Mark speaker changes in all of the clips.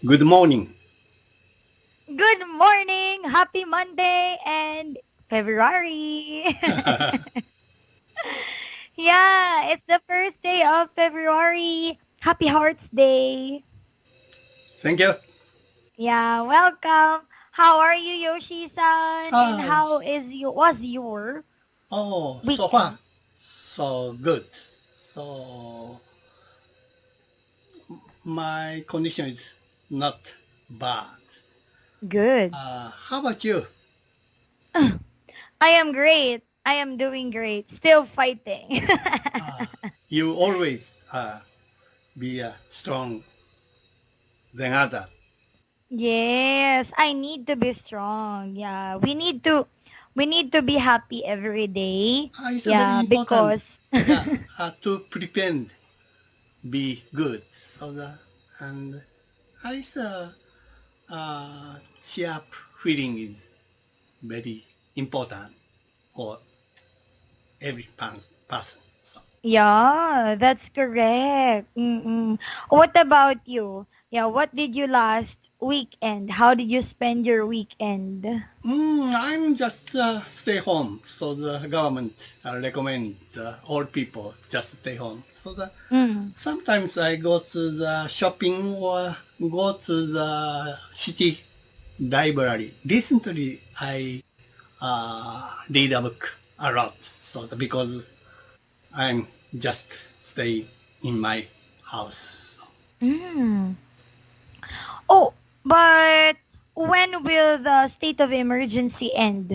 Speaker 1: Good morning.
Speaker 2: Good morning! Happy Monday and February! Yeah, it's the first day of February. Happy Hearts Day!
Speaker 1: Thank you.
Speaker 2: Yeah, welcome. How are you, Yoshi-san? And
Speaker 1: Ah,
Speaker 2: was your
Speaker 1: so far,
Speaker 2: weekend?
Speaker 1: so good. So my condition is not bad.
Speaker 2: Good.
Speaker 1: How about you?
Speaker 2: I am great. I am doing great. Still fighting.
Speaker 1: Uh, you always be strong than others.
Speaker 2: Yes, I need to be strong. Yeah, we need to be happy every day.
Speaker 1: It's very
Speaker 2: Yeah,
Speaker 1: important.
Speaker 2: because
Speaker 1: Yeah, to pretend be good. So and it's cheer up feeling is very important for every person. So,
Speaker 2: yeah, that's correct. What about you? Yeah, what did you last weekend? How did you spend your weekend?
Speaker 1: I'm just stay home. So the government recommend all people just stay home. So
Speaker 2: Mm.
Speaker 1: sometimes I go to the shopping or go to the city library. Recently, I read a book a lot. So because I'm just stay in my house.
Speaker 2: Mm. Oh, but when will the state of emergency end?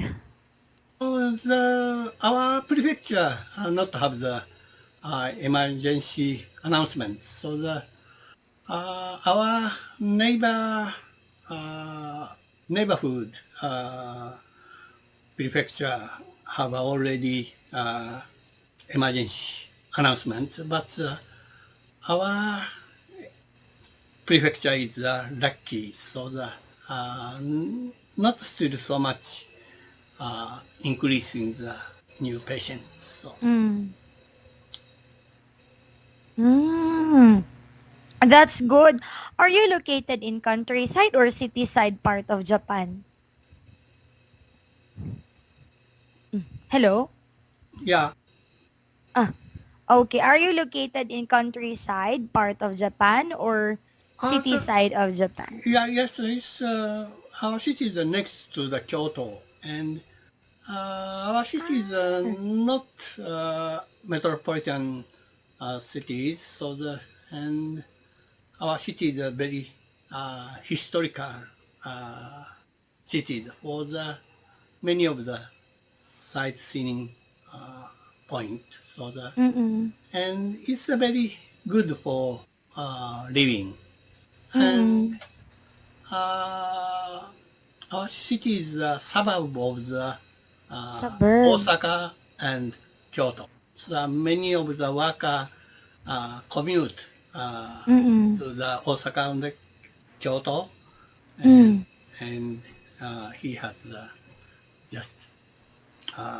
Speaker 1: Our prefecture not have the emergency announcement. So our uh, neighborhood prefecture have already emergency announcement, but our prefecture is lucky, so not still so much increase in the new patients. So
Speaker 2: Mm. Mm. That's good. Are you located in countryside or city side part of Japan? Hello?
Speaker 1: yeah,
Speaker 2: Ah, okay. Are you located in countryside part of Japan or city
Speaker 1: the
Speaker 2: side of Japan?
Speaker 1: Yeah, yes, it's, our city is next to the Kyoto, and our city is
Speaker 2: Ah.
Speaker 1: not metropolitan cities, and our city is a very historical uh, city for the many of the sightseeing uh, point. So
Speaker 2: Mm-mm.
Speaker 1: and it's a very good for living, and
Speaker 2: Mm-mm.
Speaker 1: uh, our city is a suburb of the
Speaker 2: Suburb.
Speaker 1: Osaka and Kyoto. So many of the worker commute
Speaker 2: Mm-mm.
Speaker 1: to the Osaka and the Kyoto, and
Speaker 2: Mm.
Speaker 1: and he has just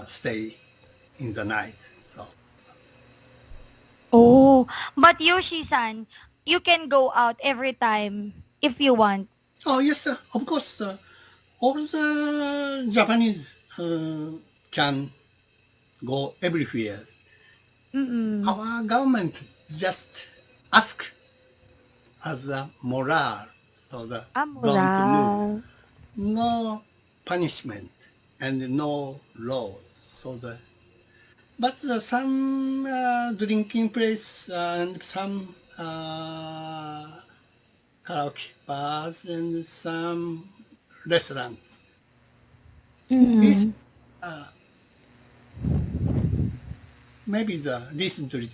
Speaker 1: stay in the night. So
Speaker 2: Oh, but Yoshi-san, you can go out every time if you want.
Speaker 1: oh yes, of course, all the Japanese can go everywhere.
Speaker 2: Mm-mm.
Speaker 1: Our government just ask as a morale, so that don't move.
Speaker 2: Amoral.
Speaker 1: No punishment and no laws. So that, but some drinking place and some karaoke bars and some restaurants is
Speaker 2: Mm-mm.
Speaker 1: uh, maybe the recently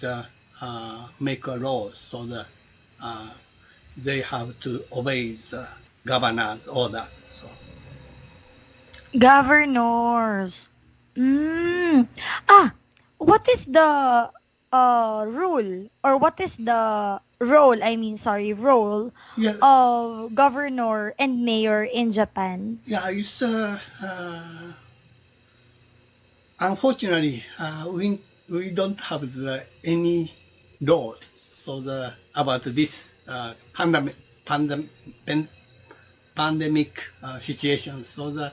Speaker 1: make a law so that uh, they have to obey the governor's order. So
Speaker 2: Governors. Mm. Ah, what is the rule or what is the role, role
Speaker 1: yeah,
Speaker 2: of governor and mayor in Japan?
Speaker 1: yeah, it's unfortunately we don't have any laws so about this pandemic situation. So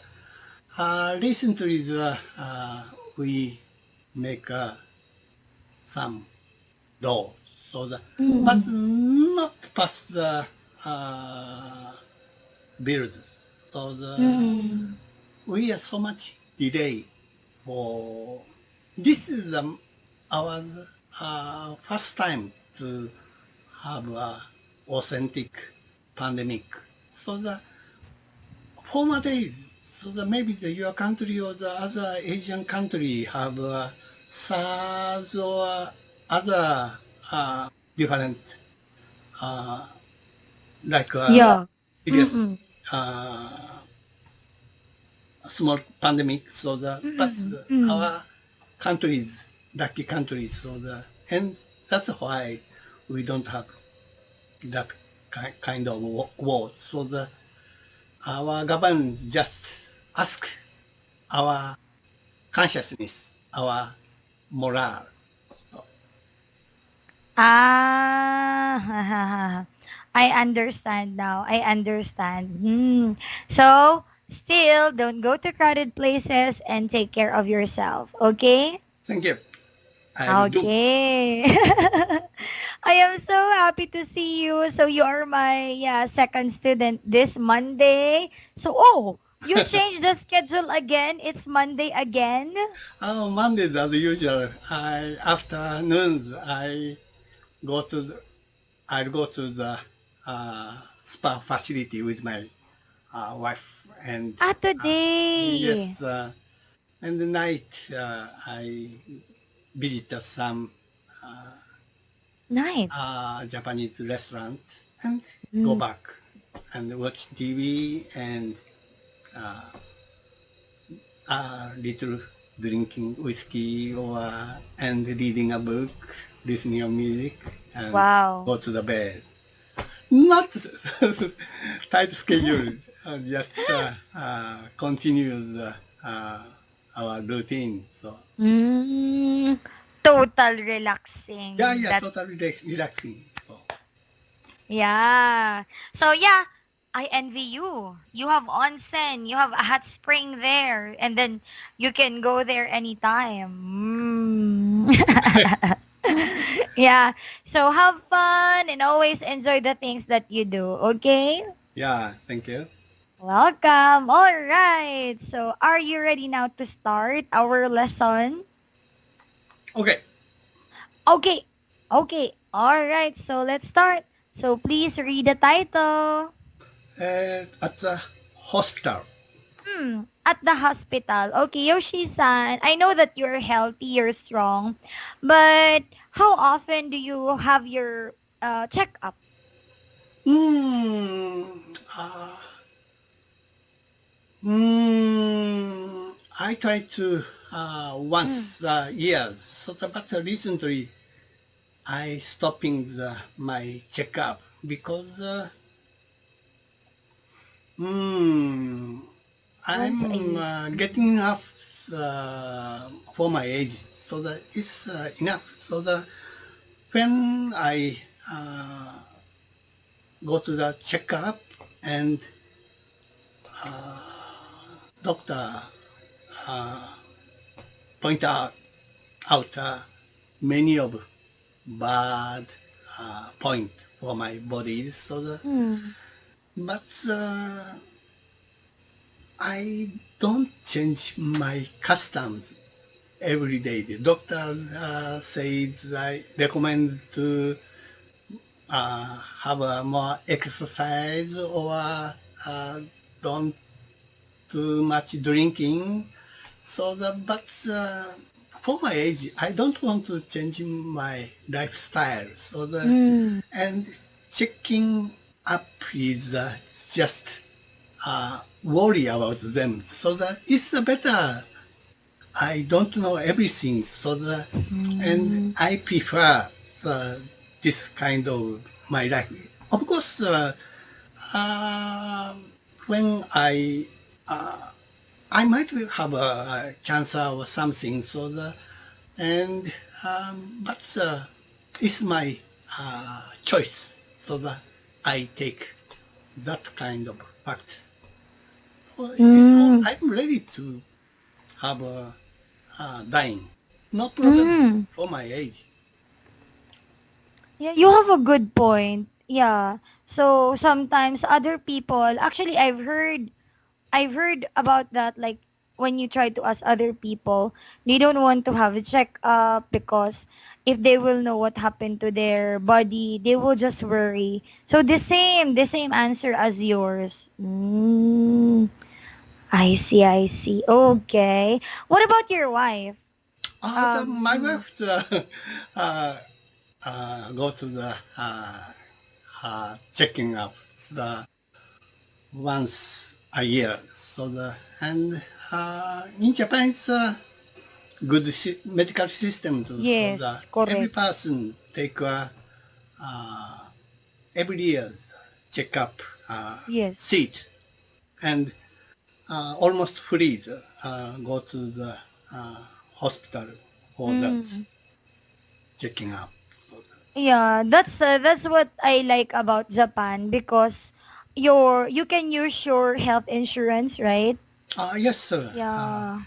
Speaker 1: recently we make some law. So but not past the bills. So we are so much delay for this is our first time to have a authentic pandemic. So the former days, so that maybe your country or the other Asian country have SARS or other different like
Speaker 2: Yeah.
Speaker 1: serious small pandemic. So but our country is lucky country. So and that's why we don't have that kind of war. So our government just ask our consciousness, our morale. So,
Speaker 2: I understand now. I understand. So, still, don't go to crowded places and take care of yourself. Okay?
Speaker 1: thank you. I will do.
Speaker 2: Okay. I am so happy to see you. So you are my second student this Monday. So you changed the schedule again. It's Monday again.
Speaker 1: Mondays as usual. Afternoons I'll go to the spa facility with my wife and
Speaker 2: Today.
Speaker 1: yes, and the night I visit some
Speaker 2: Night.
Speaker 1: Japanese restaurant and go back and watch TV and little drinking whiskey or and reading a book, listening to music, and
Speaker 2: Wow.
Speaker 1: go to the bed. Not tight schedule, just continue our routine. So
Speaker 2: Total relaxing.
Speaker 1: yeah,
Speaker 2: That's
Speaker 1: totally relaxing. So
Speaker 2: yeah. So yeah, I envy you. You have onsen, you have a hot spring there, and then you can go there anytime. Yeah. So have fun and always enjoy the things that you do, okay?
Speaker 1: yeah, thank you.
Speaker 2: Welcome. All right. So are you ready now to start our lesson?
Speaker 1: Okay.
Speaker 2: Okay. Okay. All right. So let's start. So please read the title.
Speaker 1: At the hospital.
Speaker 2: At the hospital. Okay, Yoshi-san, I know that you're healthy, you're strong, but how often do you have your checkup?
Speaker 1: Uh, I try to once a year. So, but recently I stopping my checkup because
Speaker 2: Once a
Speaker 1: I'm
Speaker 2: year.
Speaker 1: getting enough for my age, so that it's enough. So that when I go to the checkup and doctor uh, point out many of bad point for my body. So but I don't change my customs every day. The doctor says I recommend to have more exercise or don't too much drinking. So but for my age, I don't want to change my lifestyle. So and checking up is just worry about them. So that it's better. I don't know everything. So and I prefer this kind of my life. Of course, when I might have a cancer or something. So and but it's my choice. So that I take that kind of practice. So,
Speaker 2: Mm.
Speaker 1: I'm ready to have a dying. No problem
Speaker 2: Mm.
Speaker 1: for my age.
Speaker 2: Yeah, you have a good point. Yeah. So sometimes other people, actually I've heard about that, like when you try to ask other people, they don't want to have a checkup because if they will know what happened to their body, they will just worry. So the same answer as yours. I see. Okay. What about your wife?
Speaker 1: My
Speaker 2: Um,
Speaker 1: wife uh, go to the checking up the once a year. So and in Japan it's good medical systems. So
Speaker 2: yes,
Speaker 1: every
Speaker 2: correct.
Speaker 1: person take uh, every year checkup
Speaker 2: Yes.
Speaker 1: seat and almost free go to the uh, hospital for that
Speaker 2: Mm.
Speaker 1: checking up. So
Speaker 2: Yeah, that's what I like about Japan because you can use your health insurance, right?
Speaker 1: yes, sir.
Speaker 2: Yeah.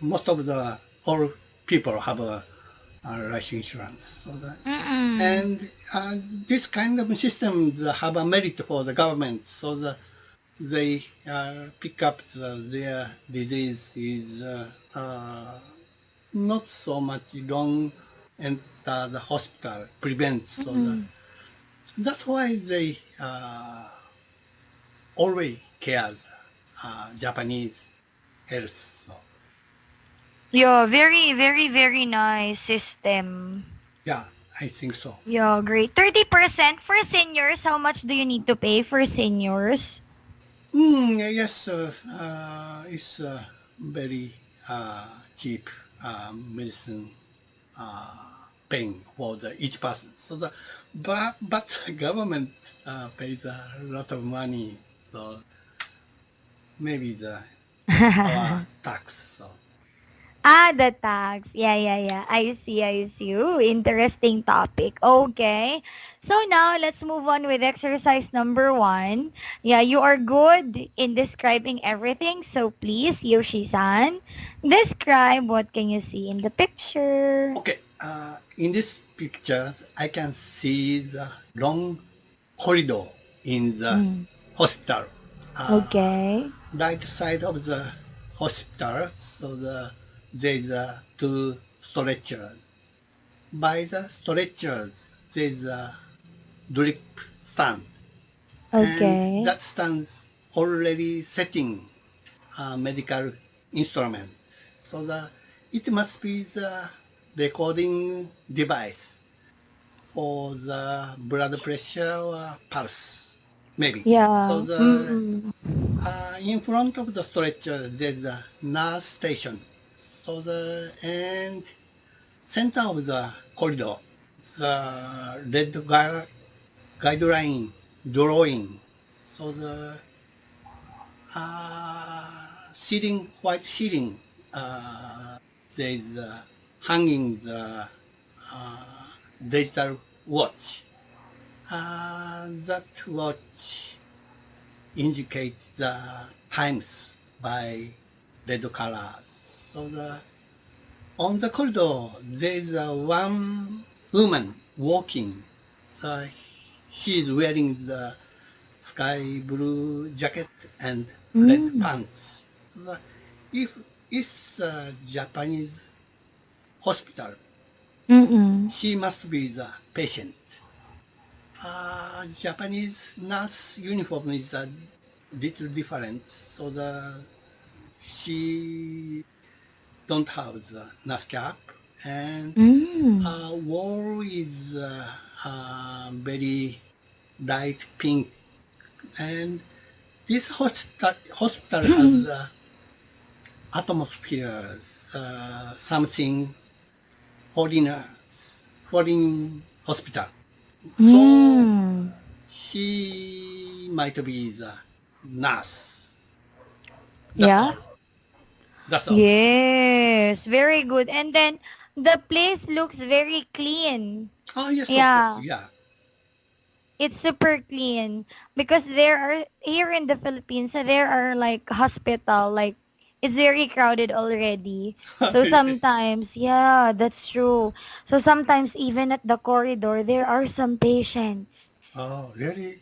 Speaker 1: Most of the all people have a life insurance. So
Speaker 2: Mm-mm.
Speaker 1: and this kind of systems have a merit for the government. So they pick up their disease is not so much long enter the hospital prevents. So
Speaker 2: Mm-mm.
Speaker 1: that's why they always cares Japanese health. So
Speaker 2: Yeah, very, very, very nice system.
Speaker 1: yeah, I think so.
Speaker 2: Yeah, great. 30% for seniors. How much do you need to pay for seniors?
Speaker 1: Yes, it's very cheap medicine paying for the each person. So but government pays a lot of money. So maybe the our tax. So
Speaker 2: Ah, the tax. Yeah, yeah, yeah. I see, I see. Ooh, interesting topic. Okay. So now let's move on with exercise number 1. Yeah, you are good in describing everything. So please, Yoshi-san, describe what can you see in the picture.
Speaker 1: okay, in this picture I can see the long corridor in the
Speaker 2: Mm.
Speaker 1: hospital.
Speaker 2: Okay.
Speaker 1: Right side of the hospital, so there's two stretchers. By the stretchers, there's a drip stand, and
Speaker 2: Okay.
Speaker 1: that stands already setting a medical instrument. So it must be the recording device for the blood pressure or pulse, maybe. So
Speaker 2: Yeah. Mm-mm.
Speaker 1: in front of the stretcher, there's a nurse station. So and center of the corridor, the red guideline drawing. So white ceiling, there's hanging the uh, digital watch. That watch indicates the times by red colors. So on the corridor, there's one woman walking. So she's wearing the sky blue jacket and red
Speaker 2: Mm.
Speaker 1: pants. So if it's a Japanese hospital,
Speaker 2: Mm-mm.
Speaker 1: she must be the patient. Japanese nurse uniform is a little different, so she don't have the nurse cap, and
Speaker 2: Mm.
Speaker 1: wall is very light pink, and this hospital has atmosphere, something foreign hospital. So
Speaker 2: Mm.
Speaker 1: she might be the nurse. That's
Speaker 2: Yeah.
Speaker 1: all. That's all.
Speaker 2: Yes, very good. And then the place looks very clean.
Speaker 1: Oh yes, of course.
Speaker 2: Yeah.
Speaker 1: Yeah.
Speaker 2: It's super clean because there are here in the Philippines, there are like hospital like it's very crowded already. So
Speaker 1: Really?
Speaker 2: sometimes, yeah, that's true. So sometimes even at the corridor there are some patients.
Speaker 1: Oh, really?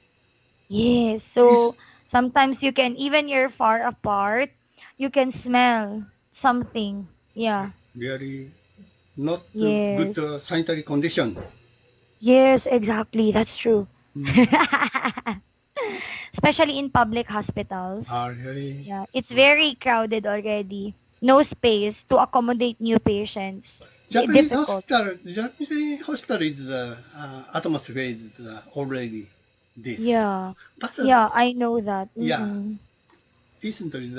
Speaker 2: Yes.
Speaker 1: It's
Speaker 2: So sometimes you can even you're far apart, you can smell something. Yeah.
Speaker 1: really not good
Speaker 2: Yes.
Speaker 1: sanitary condition.
Speaker 2: Yes, exactly. That's true.
Speaker 1: Mm.
Speaker 2: Especially in public hospitals.
Speaker 1: Really?
Speaker 2: Yeah, it's very crowded already. No space to accommodate new patients. Difficult.
Speaker 1: Japanese hospital is atmosphere is already this.
Speaker 2: Yeah.
Speaker 1: But
Speaker 2: Yeah, I know that.
Speaker 1: yeah,
Speaker 2: Mm-mm.
Speaker 1: recently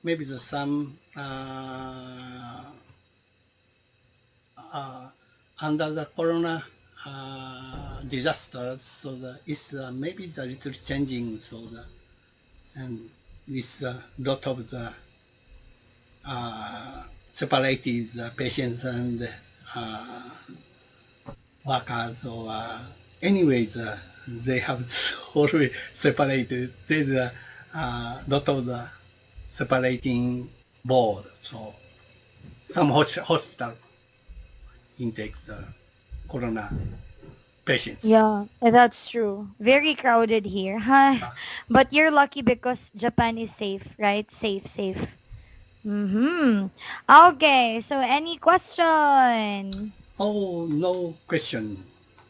Speaker 1: maybe some uh, under the corona disaster, so it's maybe it's a little changing, so and with a lot of the separated patients and uh, workers or anyways they have always separated. There's a lot of the separating board, so some hospital intake the corona patients.
Speaker 2: Yeah, that's true. Very crowded here. Huh?
Speaker 1: Uh,
Speaker 2: But you're lucky because Japan is safe, right? Safe, safe. Mm-hmm. Okay, so any question?
Speaker 1: oh, no question.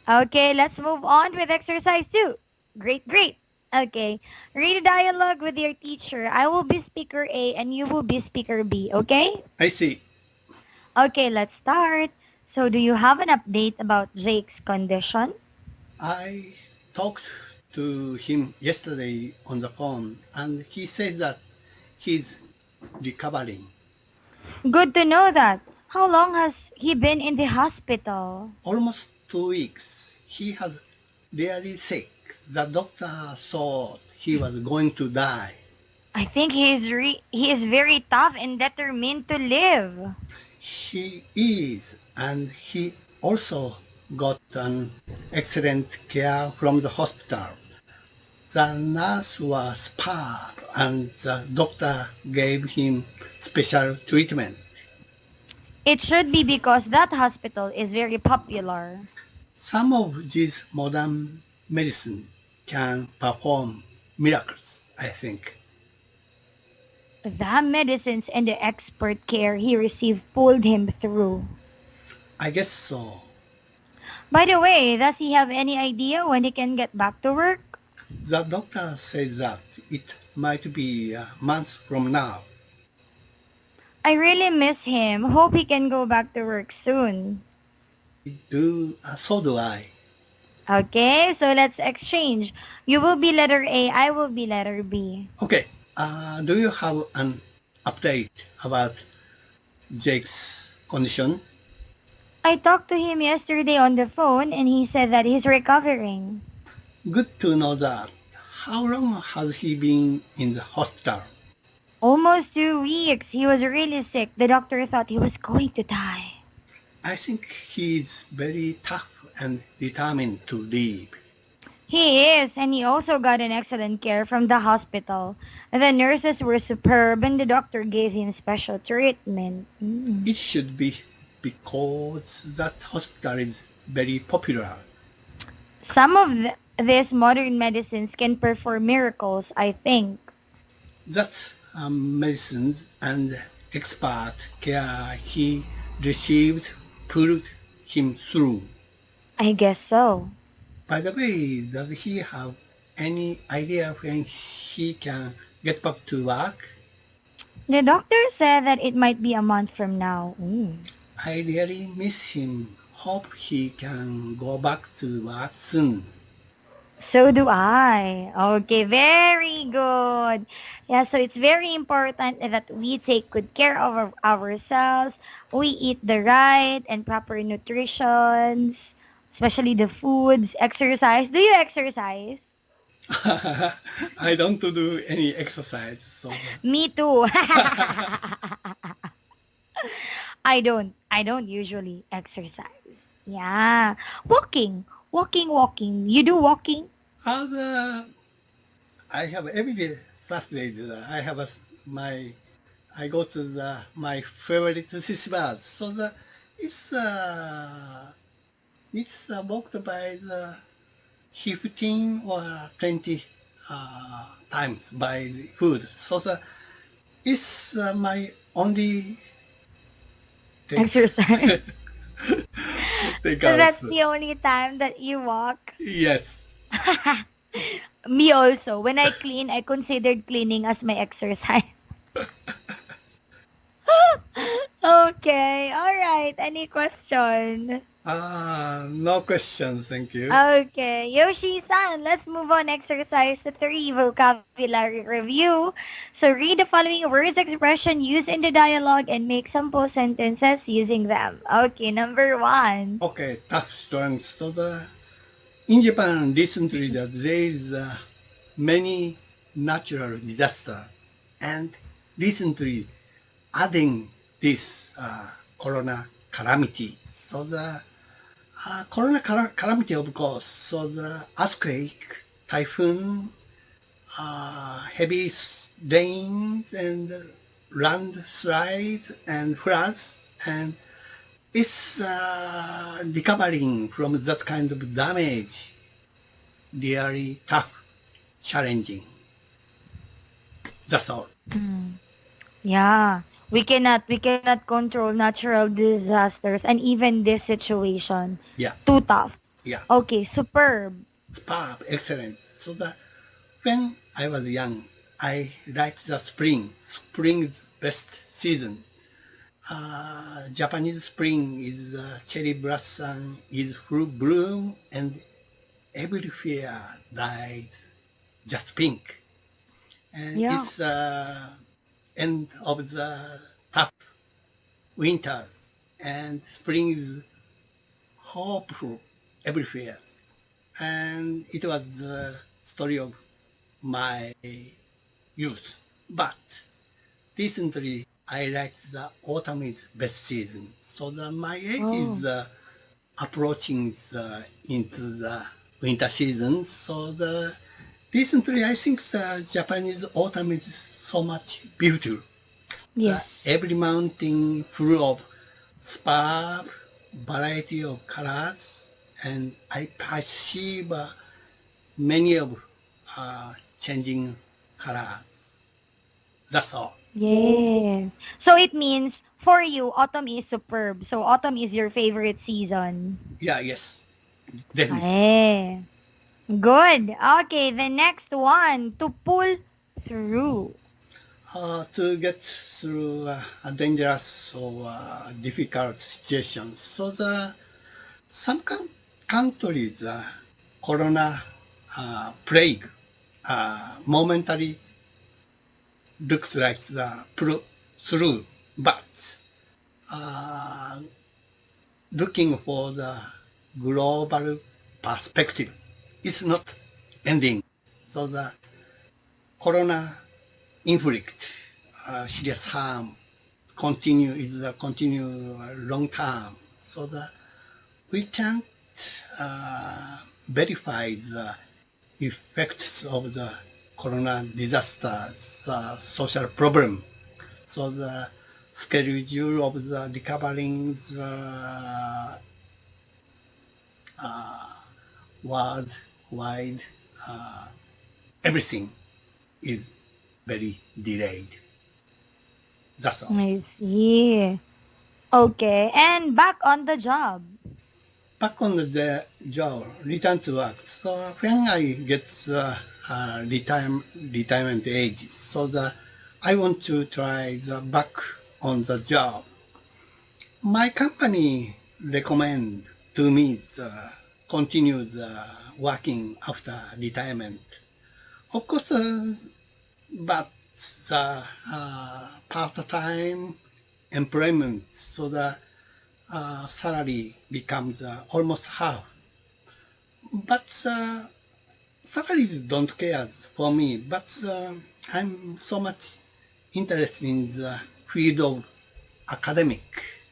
Speaker 2: Okay, let's move on with exercise 2. Great, great. Okay, read a dialogue with your teacher. I will be speaker A and you will be speaker B, okay?
Speaker 1: I see.
Speaker 2: Okay, let's start. So, do you have an update about Jake's condition?
Speaker 1: I talked to him yesterday on the phone, and he says that he's recovering.
Speaker 2: Good to know that. How long has he been in the hospital?
Speaker 1: Almost 2 weeks. He was really sick. The doctor thought he was going to die.
Speaker 2: I think he is very tough and determined to live.
Speaker 1: He is, and he also got an excellent care from the hospital. The nurse was superb, and the doctor gave him special treatment.
Speaker 2: It should be because that hospital is very popular.
Speaker 1: Some of these modern medicine can perform miracles, I think.
Speaker 2: The medicines and the expert care he received pulled him through.
Speaker 1: I guess so.
Speaker 2: By the way, does he have any idea when he can get back to work?
Speaker 1: The doctor says that it might be a month from now.
Speaker 2: I really miss him. Hope he can go back to work soon.
Speaker 1: So do I.
Speaker 2: Okay, so let's exchange. You will be letter A, I will be letter B.
Speaker 1: Okay, do you have an update about Jake's condition?
Speaker 2: I talked to him yesterday on the phone and he said that he's recovering.
Speaker 1: Good to know that. How long has he been in the hospital?
Speaker 2: Almost 2 weeks. He was really sick. The doctor thought he was going to die.
Speaker 1: I think he's very tough and determined to live.
Speaker 2: He is, and he also got an excellent care from the hospital. The nurses were superb and the doctor gave him special treatment.
Speaker 1: It should be because that hospital is very popular.
Speaker 2: Some of these modern medicines can perform miracles, I think.
Speaker 1: That medicines and expert care he received pulled him through.
Speaker 2: I guess so.
Speaker 1: By the way, does he have any idea when he can get back to work?
Speaker 2: The doctor said that it might be a month from now.
Speaker 1: I really miss him. Hope he can go back to work soon.
Speaker 2: So do I. Okay, very good. Yeah, so it's very important that we take good care of ourselves. We eat the right and proper nutritions, especially the foods, exercise. Do you exercise?
Speaker 1: I don't do any exercise, so
Speaker 2: Me too. I don't. I don't usually exercise. Yeah. Walking. Walking. You do walking?
Speaker 1: Other, I have every day Saturday. I have I go to my favorite sushi bars. So it's walked by the 15 or 20 times by the food. So it's my only take
Speaker 2: Exercise.
Speaker 1: take
Speaker 2: So
Speaker 1: out.
Speaker 2: that's the only time that you walk?
Speaker 1: Yes.
Speaker 2: Me also. When I clean, I considered cleaning as my exercise. Okay. All right. Any question?
Speaker 1: No questions, thank you.
Speaker 2: Okay. Yoshi-san, let's move on. Exercise 3, vocabulary review. So read the following words, expression used in the dialogue and make sample sentences using them. Okay, number 1.
Speaker 1: Okay, tough strengths. So in Japan recently there is many natural disaster, and recently adding this corona calamity. So the corona calamity, of course. So the earthquake, typhoon, heavy rains, and landslide and floods, and it's recovering from that kind of damage really tough, challenging. That's all.
Speaker 2: Yeah. We cannot control natural disasters and even this situation.
Speaker 1: Yeah,
Speaker 2: Too tough.
Speaker 1: yeah.
Speaker 2: Okay, superb.
Speaker 1: Superb, excellent. So that when I was young, I liked the spring. Spring is best season. Japanese spring is cherry blossom is full bloom and everywhere lies just pink. And
Speaker 2: Yeah.
Speaker 1: it's end of the tough winters and spring is hopeful everywhere. And it was the story of my youth. But recently, I like the autumn is best season. So my age
Speaker 2: Oh.
Speaker 1: is approaching into the winter season. So recently, I think the Japanese autumn is so much beautiful.
Speaker 2: Yes.
Speaker 1: Every mountain full of superb variety of colors, and I perceive many of changing colors. That's all.
Speaker 2: Yes. So it means for you, autumn is superb. So autumn is your favorite season.
Speaker 1: Yeah, yes, definitely.
Speaker 2: Eh. Good. Okay, the next one, to pull through.
Speaker 1: To get through a dangerous or difficult situations. So some countries corona plague momentary looks like the pull through, but uh, looking for the global perspective, it's not ending. So the corona inflict serious harm continue long term. So that we can't verify the effects of the corona disasters, social problem. So the schedule of the recovering the worldwide, uh, everything is very delayed. That's all.
Speaker 2: I see. Okay, and back on the job.
Speaker 1: Back on the job, return to work. So when I get the retirement age, so I want to try the back on the job. My company recommend to me continue the working after retirement. Of course, but the part-time employment, so the salary becomes almost half. But salaries don't care for me. But I'm so much interested in the field of academic.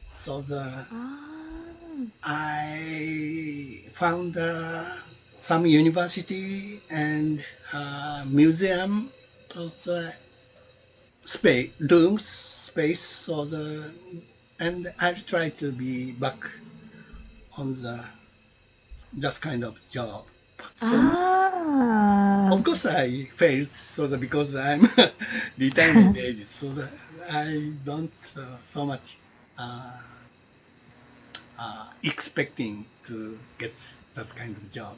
Speaker 1: So
Speaker 2: Ah.
Speaker 1: I found some university and museum space, and I'll try to be back on that kind of job. So, of course, I failed because I'm retirement age, so that I don't so much expecting to get that kind of job.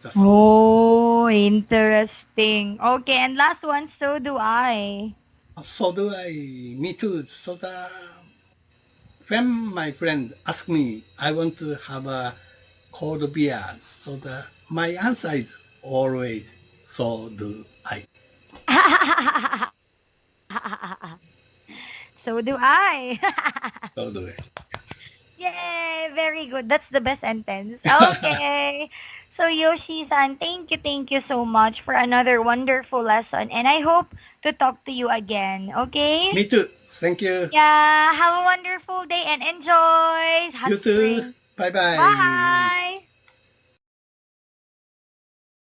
Speaker 1: That's all.
Speaker 2: Oh, interesting. Okay, and last one, so do I.
Speaker 1: So do I. Me too. So when my friend asked me, I want to have a cold beer. So my answer is always, so do I.
Speaker 2: So do I.
Speaker 1: So do
Speaker 2: Yay, very good. That's the best sentence. Okay. So Yoshi-san, thank you so much for another wonderful lesson. And I hope to talk to you again. Okay?
Speaker 1: Me too. Thank you.
Speaker 2: Yeah, have a wonderful day and enjoy hot
Speaker 1: You too.
Speaker 2: spring.
Speaker 1: Bye bye.
Speaker 2: Bye.